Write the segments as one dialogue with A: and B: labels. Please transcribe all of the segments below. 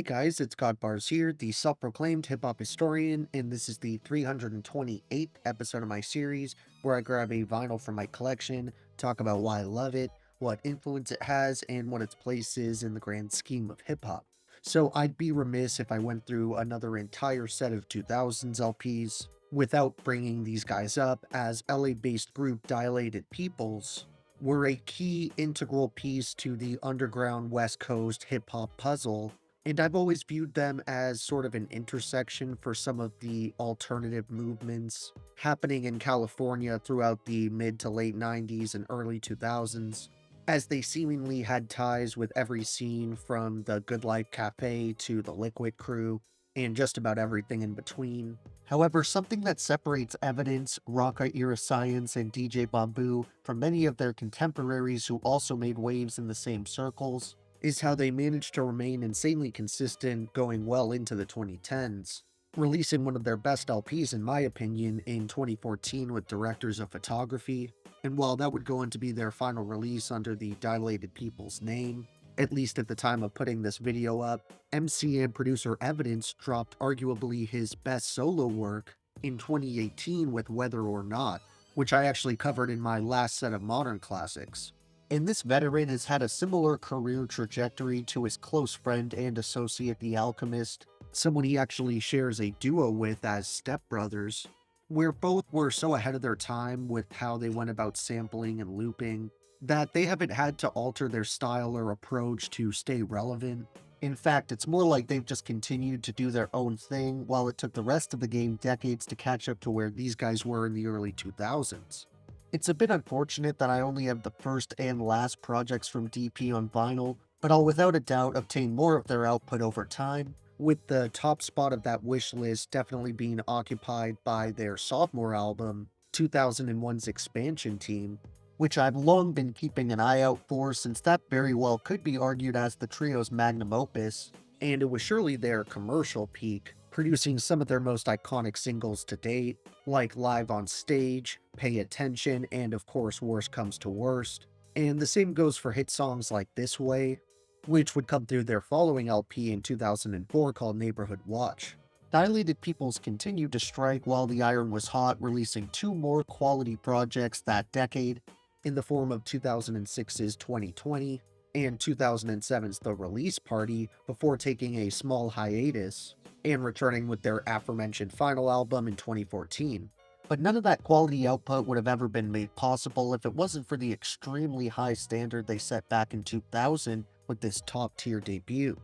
A: Hey guys, it's Godbars here, the self-proclaimed hip-hop historian, and this is the 328th episode of my series where I grab a vinyl from my collection, talk about why I love it, what influence it has, and what its place is in the grand scheme of hip-hop. So I'd be remiss if I went through another entire set of 2000s LPs without bringing these guys up, as LA-based group Dilated Peoples were a key integral piece to the underground West Coast hip-hop puzzle, and I've always viewed them as sort of an intersection for some of the alternative movements happening in California throughout the mid to late 90s and early 2000s, as they seemingly had ties with every scene from the Good Life Cafe to the Liquid Crew, and just about everything in between. However, something that separates Evidence, Rocka Era Science, and DJ Bamboo from many of their contemporaries who also made waves in the same circles is how they managed to remain insanely consistent going well into the 2010s, releasing one of their best LPs in my opinion in 2014 with Directors of Photography, and while that would go on to be their final release under the Dilated Peoples name, at least at the time of putting this video up, MC and producer Evidence dropped arguably his best solo work in 2018 with Whether or Not, which I actually covered in my last set of modern classics. And this veteran has had a similar career trajectory to his close friend and associate The Alchemist, someone he actually shares a duo with as stepbrothers, where both were so ahead of their time with how they went about sampling and looping that they haven't had to alter their style or approach to stay relevant. In fact, it's more like they've just continued to do their own thing while it took the rest of the game decades to catch up to where these guys were in the early 2000s. It's a bit unfortunate that I only have the first and last projects from DP on vinyl, but I'll without a doubt obtain more of their output over time, with the top spot of that wish list definitely being occupied by their sophomore album, 2001's Expansion Team, which I've long been keeping an eye out for since that very well could be argued as the trio's magnum opus, and it was surely their commercial peak, producing some of their most iconic singles to date, like Live on Stage, Pay Attention, and of course Worst Comes to Worst. And the same goes for hit songs like This Way, which would come through their following LP in 2004 called Neighborhood Watch. Dilated Peoples continued to strike while the iron was hot, releasing two more quality projects that decade, in the form of 2006's 2020 and 2007's The Release Party, before taking a small hiatus and returning with their aforementioned final album in 2014. But none of that quality output would have ever been made possible if it wasn't for the extremely high standard they set back in 2000 with this top-tier debut.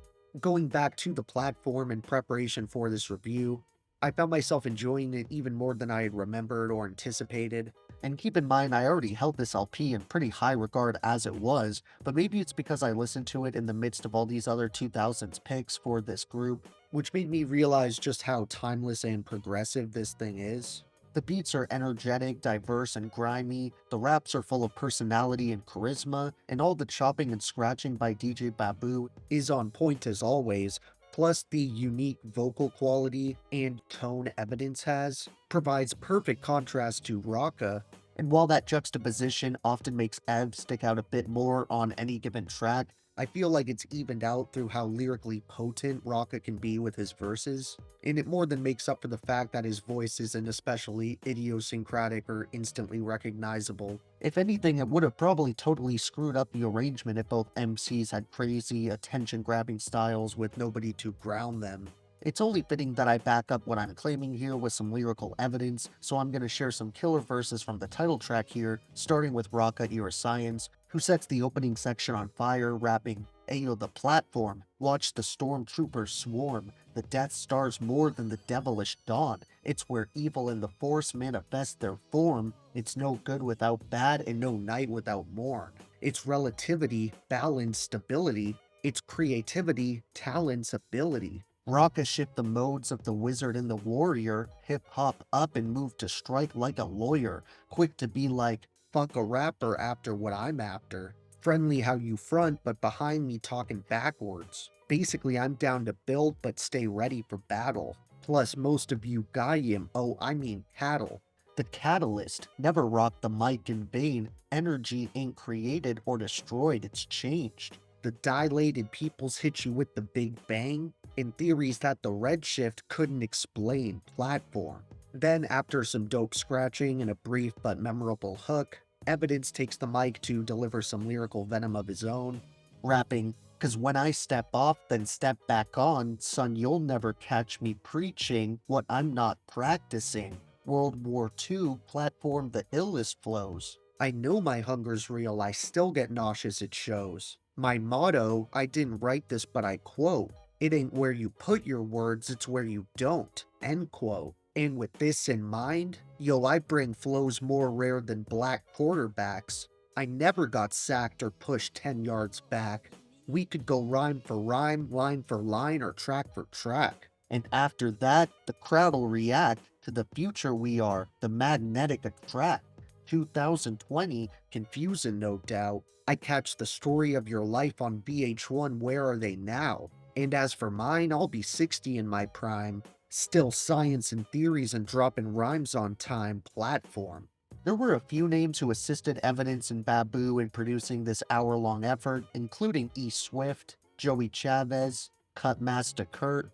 A: Going back to the platform in preparation for this review, I found myself enjoying it even more than I had remembered or anticipated. And keep in mind, I already held this LP in pretty high regard as it was, but maybe it's because I listened to it in the midst of all these other 2000s picks for this group, which made me realize just how timeless and progressive this thing is. The beats are energetic, diverse, and grimy, the raps are full of personality and charisma, and all the chopping and scratching by DJ Babu is on point as always, plus the unique vocal quality and tone Evidence has, provides perfect contrast to Rocka, and while that juxtaposition often makes Ev stick out a bit more on any given track, I feel like it's evened out through how lyrically potent Rocka can be with his verses, and it more than makes up for the fact that his voice isn't especially idiosyncratic or instantly recognizable. If anything, it would have probably totally screwed up the arrangement if both MCs had crazy, attention-grabbing styles with nobody to ground them. It's only fitting that I back up what I'm claiming here with some lyrical evidence, so I'm gonna share some killer verses from the title track here, starting with Rocka Era Science, who sets the opening section on fire, rapping, "Ayo, the platform, watch the stormtroopers swarm, the Death Star's more than the devilish dawn, it's where evil and the Force manifest their form, it's no good without bad and no night without morn, it's relativity, balance, stability, it's creativity, talents, ability." Rocka shift the modes of the wizard and the warrior, hip-hop up and move to strike like a lawyer, quick to be like, "Fuck a rapper after what I'm after. Friendly how you front, but behind me talking backwards. Basically, I'm down to build, but stay ready for battle. Plus, most of you Gaiam, oh, I mean cattle. The catalyst, never rock the mic in vain. Energy ain't created or destroyed, it's changed. The Dilated Peoples hit you with the big bang. and theories that the redshift couldn't explain platform. Then, after some dope scratching and a brief but memorable hook, Evidence takes the mic to deliver some lyrical venom of his own, rapping, "Cause when I step off, then step back on, son, you'll never catch me preaching what I'm not practicing. World War II platformed the illest flows. I know my hunger's real, I still get nauseous, it shows. My motto, I didn't write this, but I quote, it ain't where you put your words, it's where you don't," end quote. And with this in mind, yo, I bring flows more rare than black quarterbacks. I never got sacked or pushed 10 yards back. We could go rhyme for rhyme, line for line, or track for track. And after that, the crowd'll react to the future we are, the magnetic attract. 2020, confusing no doubt. I catch the story of your life on VH1, where are they now? And as for mine, I'll be 60 in my prime. Still science and theories and dropping rhymes on time platform. There were a few names who assisted Evidence and Babu in producing this hour-long effort, including E. Swift, Joey Chavez, Cutmaster Kurt,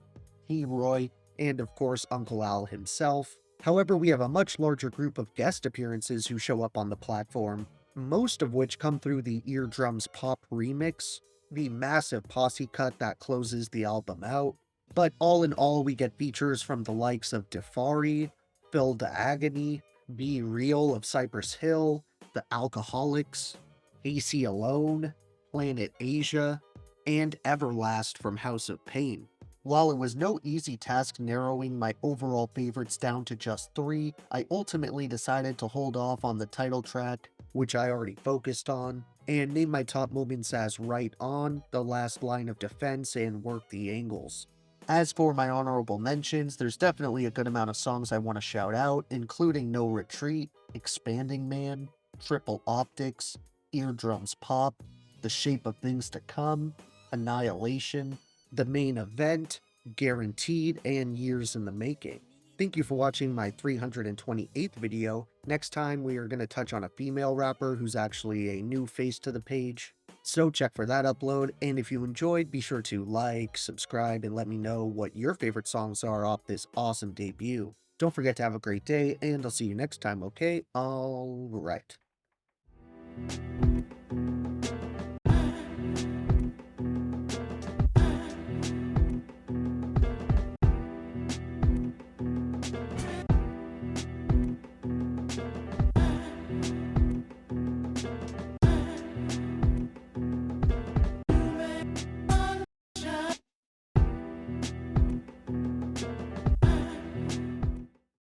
A: Roy, and of course Uncle Al himself. However, we have a much larger group of guest appearances who show up on the platform, most of which come through the Eardrums Pop remix, the massive posse cut that closes the album out. But all in all, we get features from the likes of Defari, Phil the Agony, Be Real of Cypress Hill, The Alcoholics, AC Alone, Planet Asia, and Everlast from House of Pain. While it was no easy task narrowing my overall favorites down to just 3, I ultimately decided to hold off on the title track, which I already focused on, and name my top moments as Right On, The Last Line of Defense, and Work the Angles. As for my honorable mentions, there's definitely a good amount of songs I want to shout out, including No Retreat, Expanding Man, Triple Optics, Eardrums Pop, The Shape of Things to Come, Annihilation, The Main Event, Guaranteed, and Years in the Making. Thank you for watching my 328th video. Next time we are going to touch on a female rapper who's actually a new face to the page. So check for that upload, and if you enjoyed, be sure to like, subscribe, and let me know what your favorite songs are off this awesome debut. Don't forget to have a great day, and I'll see you next time, okay? Alright.